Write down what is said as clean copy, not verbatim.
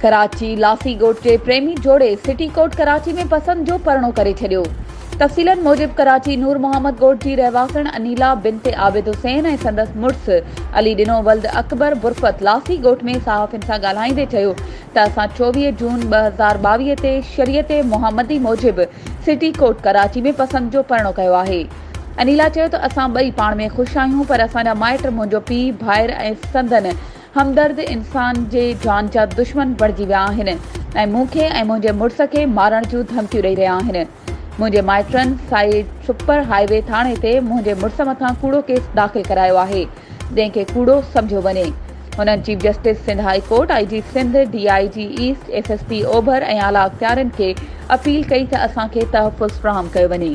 कराची लासी ॻोठ जे प्रेमी जोड़े सिटी कोर्ट कराची में पसंद जो परिणो करे छॾियो। तफ़सीलन मूजिब कराची नूर मोहम्मद ॻोठ जी रहवासण अनीला बिनते आबिद हुसैन ऐं संदसि मुड़ुसु अली ॾिनो वल्द अकबर बुरफ़त लासी ॻोठ में सहाफ़ियुनि सां ॻाल्हाईंदे चयो त असां 24 जून 2022 ते शरीयत मोहम्मदी मूजिब सिटी कोर्ट कराची में पसंद जो परिणो कयो आहे। अनीला चयो त असां ॿई पाण में ख़ुशि आहियूं, पर असांजा माइट मुंहिंजो पीउ भाइर ऐं संदन हमदर्द इंसान जे जान जा दुश्मन बणिजी विया आहिनि ऐं मूंखे ऐं मुंहिंजे मुड़ुस खे मारण जूं धमकियूं ॾेई रहिया आहिनि। मुंहिंजे माइटनि साइड सुपर हाईवे थाणे ते मुंहिंजे मुड़ुस मथां कूड़ो केस दाख़िल करायो आहे, जंहिंखे कूड़ो सम्झियो वञे। हुननि chief justice Sindh high court, IG Sindh, DIG east, SSP ओभर ऐं आला अख़्तियारनि खे अपील कई त असांखे तहफ़ुज़ फ़राहम कयो वञे।